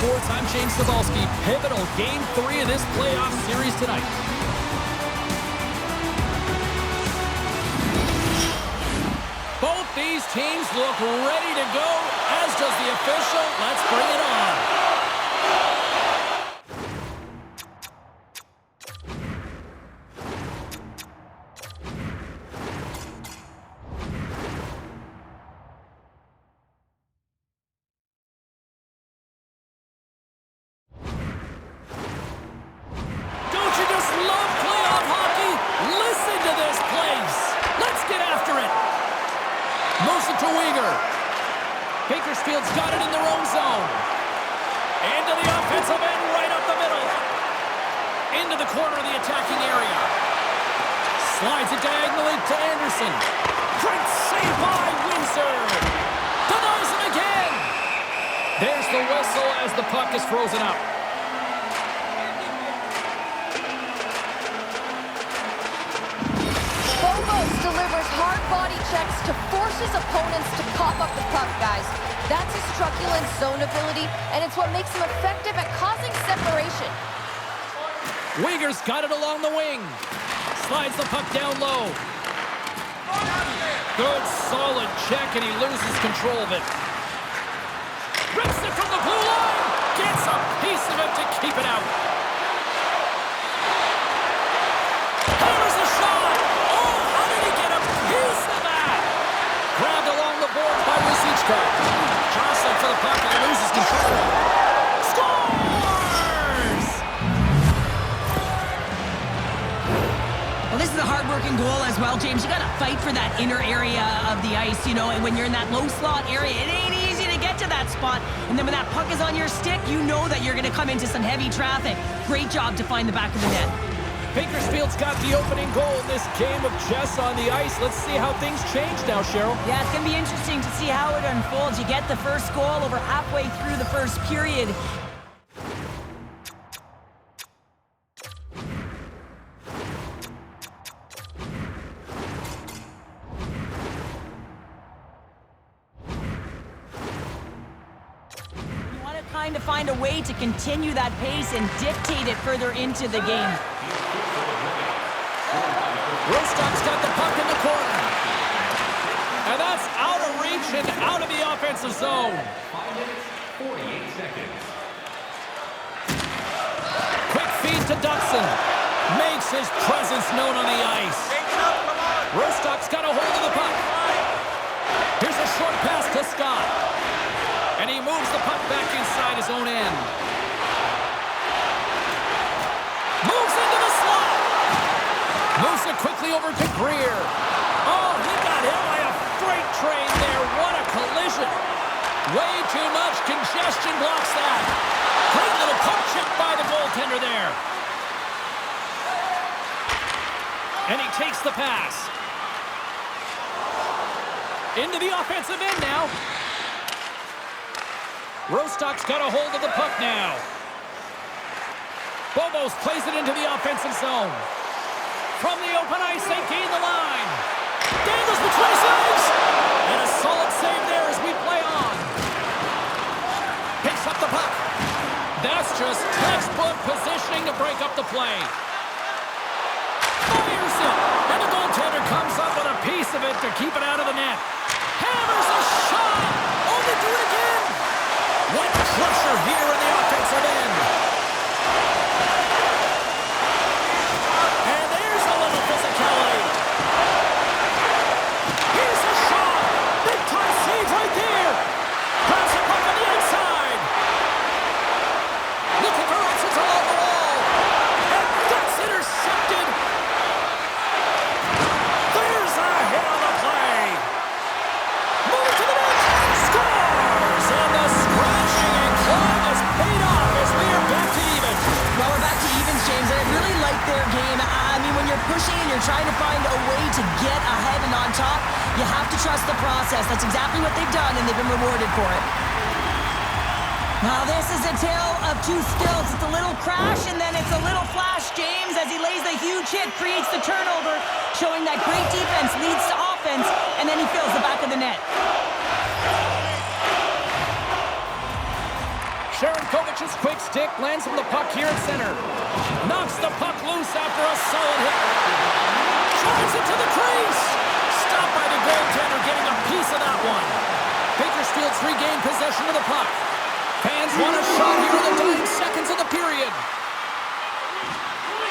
Sports. I'm James Cebulski. Pivotal Game 3 of this playoff series tonight. Both these teams look ready to go, as does the official. Let's bring it on. Bakersfield's got it in their own zone. Into the offensive end, right up the middle. Into the corner of the attacking area. Slides it diagonally to Anderson. Great save by Windsor. Denies him again. There's the whistle as the puck is frozen up. Delivers hard body checks to force his opponents to cough up the puck, guys. That's his truculent zone ability, and it's what makes him effective at causing separation. Uyghur's got it along the wing. Slides the puck down low. Good, solid check, and he loses control of it. Rips it from the blue line. Gets a piece of it to keep it out. Hammers the shot. Grabbed along the boards by Rosichko. Jostling for the puck and loses control. Scores! Well, this is a hard-working goal as well, James. You got to fight for that inner area of the ice, you know, and when you're in that low slot area, it ain't easy to get to that spot. And then when that puck is on your stick, you know that you're going to come into some heavy traffic. Great job to find the back of the net. Bakersfield's got the opening goal in this game of chess on the ice. Let's see how things change now, Cheryl. Yeah, it's going to be interesting to see how it unfolds. You get the first goal over halfway through the first period. You want to kind of find a way to continue that pace and dictate it further into the game. Rostock's got the puck in the corner. And that's out of reach and out of the offensive zone. 5 minutes, 48 seconds. Quick feed to Duxon. Makes his presence known on the ice. Rostock's got a hold of the puck. Here's a short pass to Scott. And he moves the puck back inside his own end. Moves into the slot. Moves it quickly over to Greer. Oh, he got hit by a freight train there. What a collision. Way too much congestion blocks that. Great little pump check by the goaltender there. And he takes the pass. Into the offensive end now. Rostock's got a hold of the puck now. Bobos plays it into the offensive zone. From the open ice, they gain the line. Dangles between his legs. And a solid save there as we play on. Picks up the puck. That's just textbook positioning to break up the play. Fires it. And the goaltender comes up with a piece of it to keep it out of the net. Hammers a shot. Oh, they do it again. What pressure here in the offensive end. Trying to find a way to get ahead and on top, you have to trust the process. That's exactly what they've done, and they've been rewarded for it. Now this is a tale of two stills. It's a little crash, and then it's a little flash, James, as he lays the huge hit, creates the turnover, showing that great defense leads to offense, and then he fills the back of the net. Sharon Kovic's quick stick lands from the puck here at center. Knocks the puck loose after a solid hit. Drives it to the crease. Stopped by the goaltender, getting a piece of that one. Bakersfield's regained possession of the puck. Fans want a shot here in the dying seconds of the period.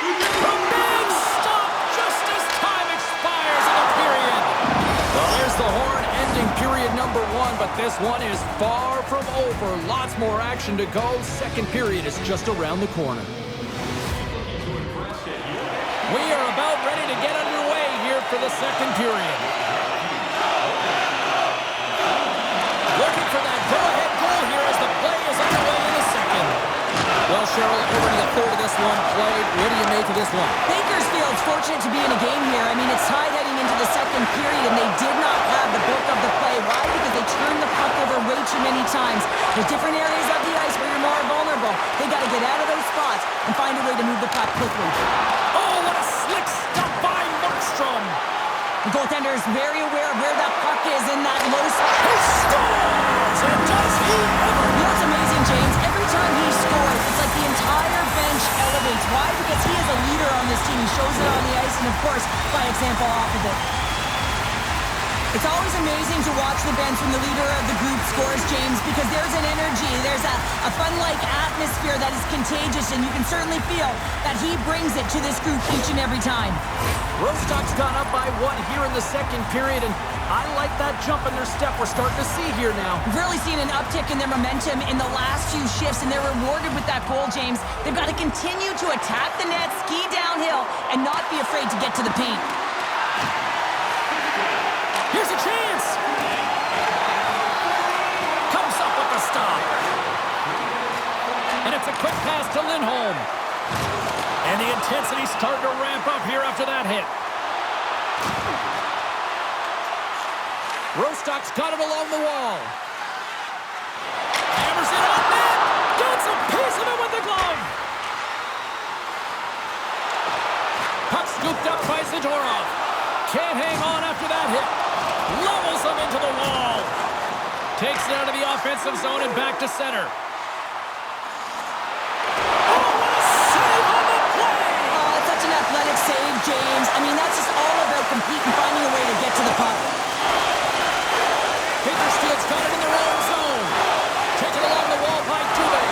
A big stop just as time expires in the period. Well, there's the horn ending period number 1, but this one is far from over. Lots more action to go. Second period is just around the corner. We are about ready to get underway here for the second period. Looking for that go-ahead goal here as the play is underway in the second. Well, Cheryl, already a third of this one played. What do you make of this one? Bakersfield's fortunate to be in a game here. I mean, it's tied heading into the second period, and they did not have the bulk of the play. Why? Because they turned the puck over way too many times. There's different areas of the ice where you're more vulnerable. They got to get out of those spots and find a way to move the puck quickly. Oh, what a slick stop by Markstrom. The goaltender is very aware of where that puck is in that low spot. He scores! And does he ever? You know what's amazing, James? Every time he scores, it's like the entire bench elevates. Why? Because he is a leader on this team. He shows it on the ice and, of course, by example off of it. It's always amazing to watch the bench when the leader of the group scores, James, because there's an energy, there's a fun-like atmosphere that is contagious, and you can certainly feel that he brings it to this group each and every time. Rostock's gone up by 1 here in the second period, and I like that jump in their step we're starting to see here now. We've really seen an uptick in their momentum in the last few shifts, and they're rewarded with that goal, James. They've got to continue to attack the net, ski downhill, and not be afraid to get to the paint. Here's a chance! Comes up with the stop. And it's a quick pass to Lindholm. And the intensity's starting to ramp up here after that hit. Rostock's got it along the wall. Hammers it on net. Gets a piece of it with the glove. Puck scooped up by Zadorov. Can't hang on after that hit. Levels him into the wall. Takes it out of the offensive zone and back to center. Oh, what a save on the play! Oh, it's such an athletic save, James. I mean, that's just all about competing, finding a way to get to the puck. Bakersfield's got it in their own zone. Taken along the wall by Dubé.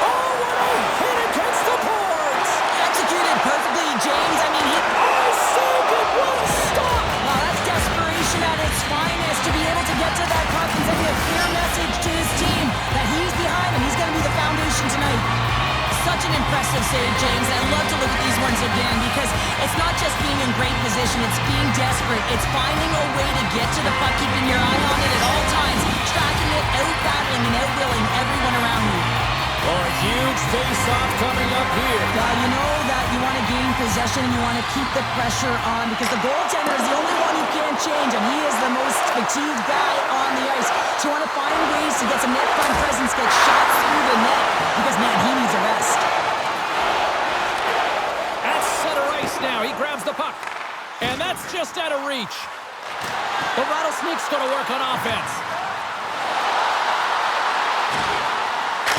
Oh, what a hit against the boards! Executed perfectly, James. I mean, I saved it! What a stop! Wow, that's desperation at its finest to be able to get to that puck and send a clear message to his team that he's behind and he's going to be the foundation tonight. Such an impressive save, James. I love to look at these ones again because it's not just being in great position, it's being desperate. It's finding a way to get to the puck, keeping your eye on it at all times, tracking it, out-battling and out-willing everyone around you. Oh, a huge face-off coming up here. You know that you want to gain possession and you want to keep the pressure on because the goaltender is the only one who can't change, and he is the most fatigued guy on the ice. So you want to find ways to get some net front presence, get shots through the net because, man, he needs a rest. At center ice now. He grabs the puck. And that's just out of reach. The Rattlesnakes going to work on offense.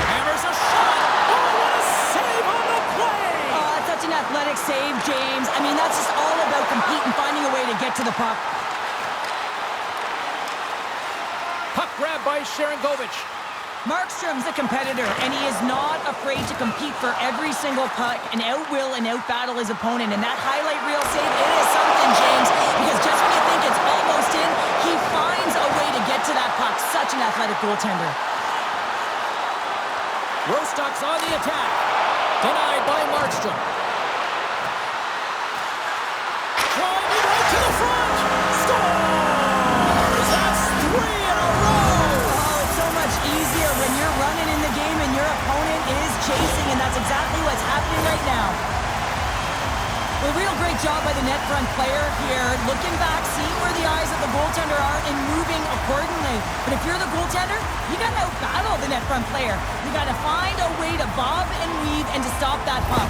Hammers a shot. Oh, what a save on the play. Oh, that's such an athletic save, James. I mean, that's just all about competing, finding a way to get to the puck. Puck grabbed by Sharangovich. Markstrom's a competitor, and he is not afraid to compete for every single puck and out-will and out-battle his opponent. And that highlight reel save, it is something, James, because just when you think it's almost in, he finds a way to get to that puck. Such an athletic goaltender. Rostock's on the attack. Denied by Markstrom. Driving right to the front. Scores! That's 3 in a row. Oh, it's so much easier when you're running in the game and your opponent is chasing, and that's exactly what's happening right now. Well, a real great job by the net front player here, looking back, seeing where the eyes of the goaltender are and moving accordingly. But if you're the goaltender, you got to out-battle the net front player. You got to find a way to bob and weave and to stop that puck.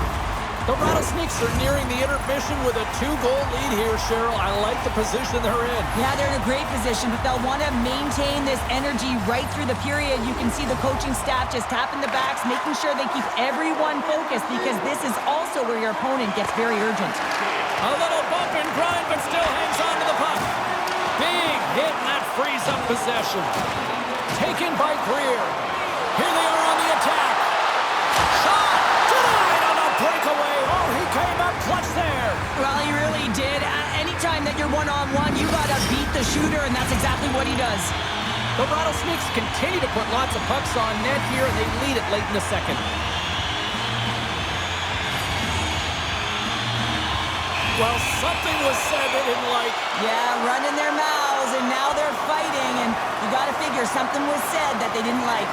The Rattlesnakes are nearing the intermission with a 2-goal lead here, Cheryl. I like the position they're in. Yeah, they're in a great position, but they'll want to maintain this energy right through the period. You can see the coaching staff just tapping the backs, making sure they keep everyone focused, because this is also where your opponent gets very urgent. A little bump and grind, but still hangs on to the puck. Big hit, and that frees up possession. Taken by Greer. Here they are on the attack. Shot! Denied on the breakaway. Oh, he came up clutch there. Well, he really did. Anytime that you're one-on-one, you got to beat the shooter, and that's exactly what he does. The Rattlesnakes continue to put lots of pucks on net here, and they lead it late in the second. Well, something was said they didn't like. Yeah, running their mouths, and now they're fighting, and you got to figure something was said that they didn't like.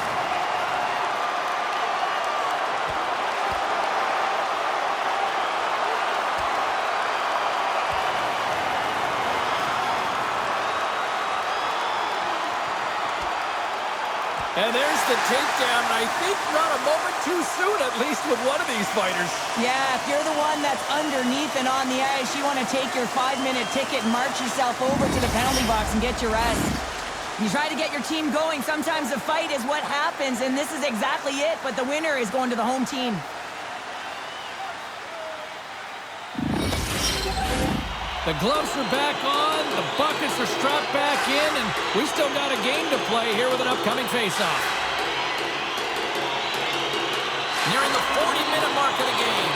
And there's the takedown, and I think not a moment too soon, at least with one of these fighters. Yeah, if you're the one that's underneath and on the ice, you want to take your 5-minute ticket and march yourself over to the penalty box and get your rest. You try to get your team going. Sometimes a fight is what happens, and this is exactly it, but the winner is going to the home team. The gloves are back on, the buckets are strapped back in, and we still got a game to play here with an upcoming faceoff. Nearing the 40-minute mark of the game.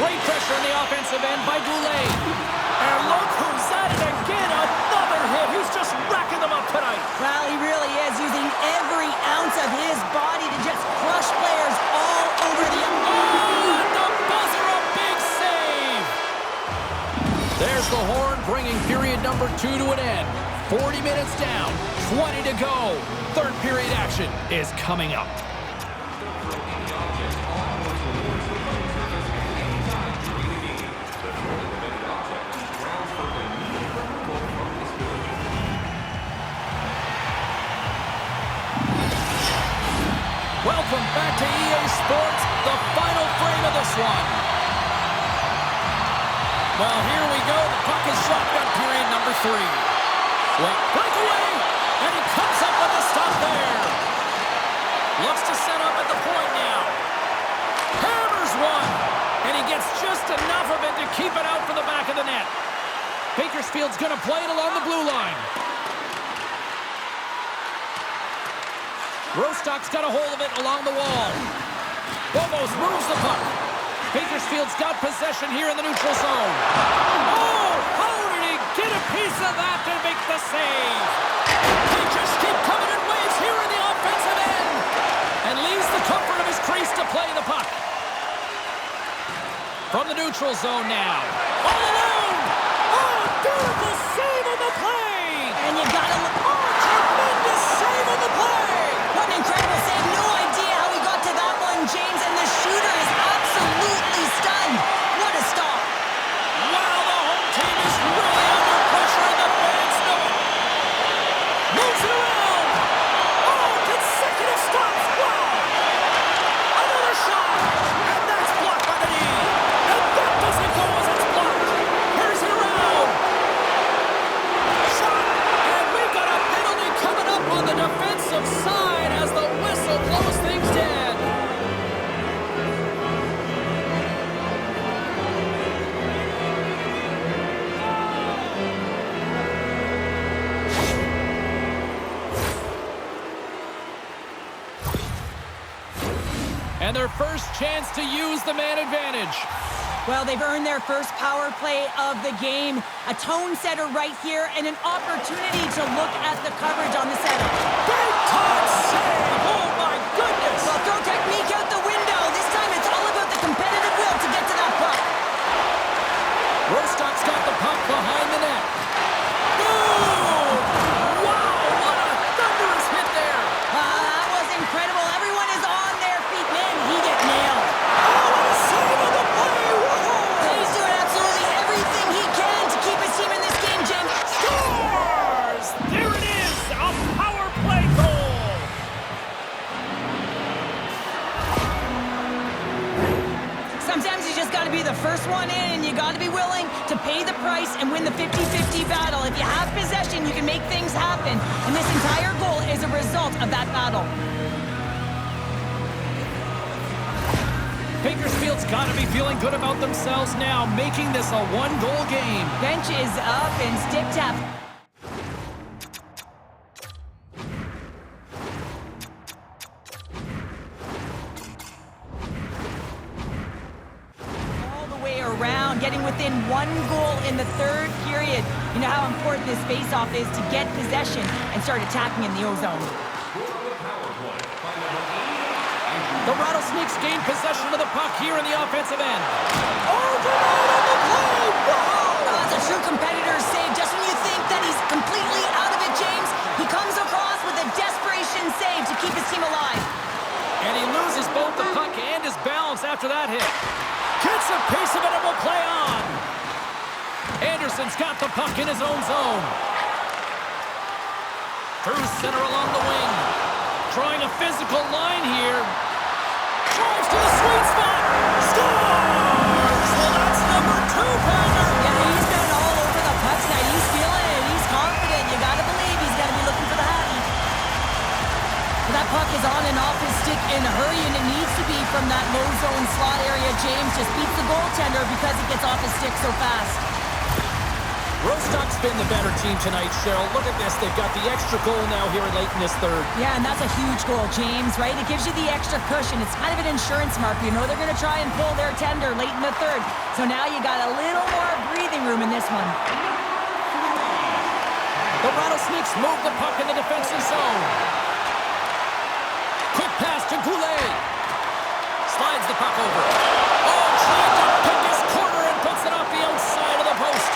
Great pressure in the offensive end by Goulet. And look who's at it again, another hit. He's just racking them up tonight. Well, he really is using every ounce of his body to just crush players all over the... Oh, and the buzzer, a big save. There's the horn, bringing period number 2 to an end. 40 minutes down, 20 to go. Third period action is coming up. Welcome back to EA Sports, the final frame of this one. Well, here we go. The puck is shotgun period number 3. Wait, breakaway, and he comes up with a stop there. Looks to set up at the point now. Hammers one, and he gets just enough of it to keep it out for the back of the net. Bakersfield's going to play it along the blue line. Rostock's got a hold of it along the wall. Almost moves the puck. Bakersfield's got possession here in the neutral zone. Oh, how did he get a piece of that to make the save? They just keep coming in waves here in the offensive end. And leaves the comfort of his crease to play the puck. From the neutral zone now. All alone. Oh, beautiful save on the play. And you got him. Oh, tremendous save on the play. What an incredible save. No idea how he got to that one, James. And the shooter is absolutely stunned. What a stop. Wow, the home team is really under pressure, and the fans know it. Moves it around. Oh, consecutive stops. Wow. Another shot. And that's blocked by the knee. And that doesn't go as it's blocked. Here's it around. Shot. And we've got a penalty coming up on the defensive side as the whistle blows things dead. And their first chance to use the man advantage. Well, they've earned their first power play of the game. A tone setter right here and an opportunity to look at the coverage on the setup. Big time save! Oh my goodness! Well, throw technique out the window. This time it's all about the competitive will to get to that puck. Rostock's got the puck behind the net. Boom! Wow, what a thunderous hit there! That was incredible. Everyone is on their feet. Man, he get nailed. Oh, what a save on the play! Whoa! He's doing absolutely everything he can to keep his team in this game, Jim. Scores! There it is, a power play goal! to be the first one in, and you got to be willing to pay the price and win the 50-50 battle. If you have possession, you can make things happen, and this entire goal is a result of that battle. Bakersfield's got to be feeling good about themselves now, making this a one-goal game. Bench is up and stick tap. All the way around, getting within 1 goal in the third period. You know how important this face-off is to get possession and start attacking in the O-zone. The Rattlesnakes gain possession of the puck here in the offensive end. Override on the play! Whoa! That's a true competitor's save. Just when you think that he's completely out of it, James, he comes across with a desperation save to keep his team alive. And he loses both the puck and his balance after that hit. Gets a piece of it and will play on. Anderson's got the puck in his own zone. Through center along the wing. Trying a physical line here. Drives to the sweet spot. Scores! Well, that's number 2, partner. Yeah, he's been all over the puck tonight. He's feeling it. He's confident. You got to believe he's got to be looking for the hattie. That puck is on and off his stick in a hurry, and it needs to be from that low zone slot area. James just beats the goaltender because it gets off his stick so fast. Rostock's been the better team tonight, Cheryl. Look at this. They've got the extra goal now here late in this third. Yeah, and that's a huge goal, James, right? It gives you the extra cushion. It's kind of an insurance mark. You know they're going to try and pull their tender late in the third. So now you got a little more breathing room in this one. The Rattlesnakes move the puck in the defensive zone. Quick pass to Goulet. Slides the puck over. Oh, trying to pick his corner and puts it off the outside of the post.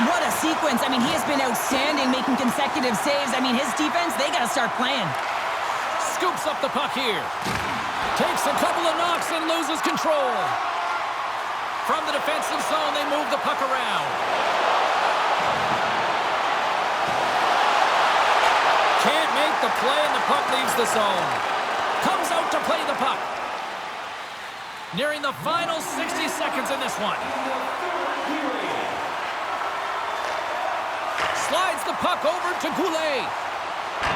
What a sequence. I mean, he has been outstanding making consecutive saves. I mean, his defense, they got to start playing. Scoops up the puck here. Takes a couple of knocks and loses control. From the defensive zone, they move the puck around. Can't make the play, and the puck leaves the zone. Comes out to play the puck. Nearing the final 60 seconds in this one. Slides the puck over to Goulet.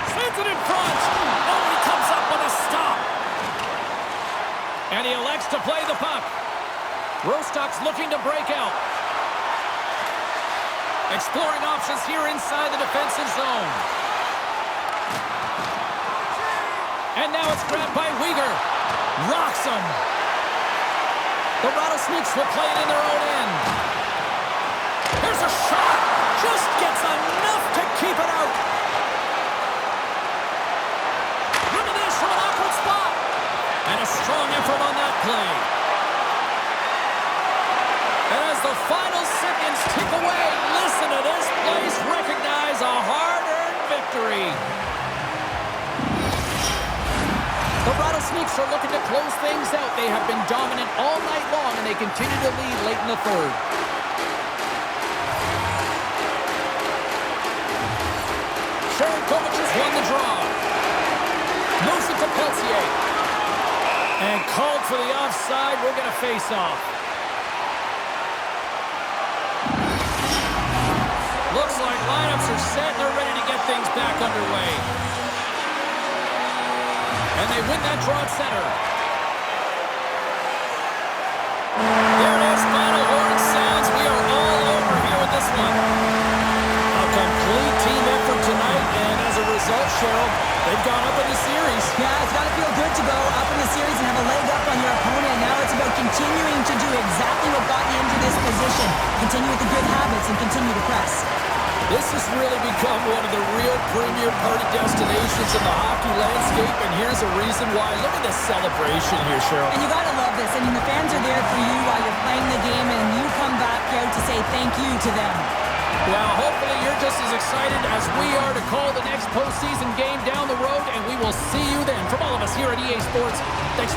Sends it in front. Oh, he comes up with a stop. And he elects to play the puck. Rostock's looking to break out. Exploring options here inside the defensive zone. And now it's grabbed by Weegar. Rocks him. The Rattlesnakes will play it in their own end. Here's a shot. Just gets enough to keep it out. Look at this from an awkward spot. And a strong effort on that play. And as the final seconds tick away, listen to this place recognize a hard-earned victory. The Rattlesnakes are looking to close things out. They have been dominant all night long, and they continue to lead late in the third. Kovac has won the draw. Moves it to Peltier. And called for the offside. We're going to face off. Looks like lineups are set. They're ready to get things back underway. And they win that draw at center. There it is. Final horn sounds. We are all over here with this one. A complete team effort tonight, and as a result, Cheryl, they've gone up in the series. Yeah, it's got to feel good to go up in the series and have a leg up on your opponent. Now it's about continuing to do exactly what got you into this position. Continue with the good habits and continue to press. This has really become one of the real premier party destinations in the hockey landscape, and here's a reason why. Look at this celebration here, Cheryl. And you got to love this. I mean, the fans are there for you while you're playing the game, and you come back out to say thank you to them. Well, hopefully you're just as excited as we are to call the next postseason game down the road, and we will see you then. From all of us here at EA Sports, thanks.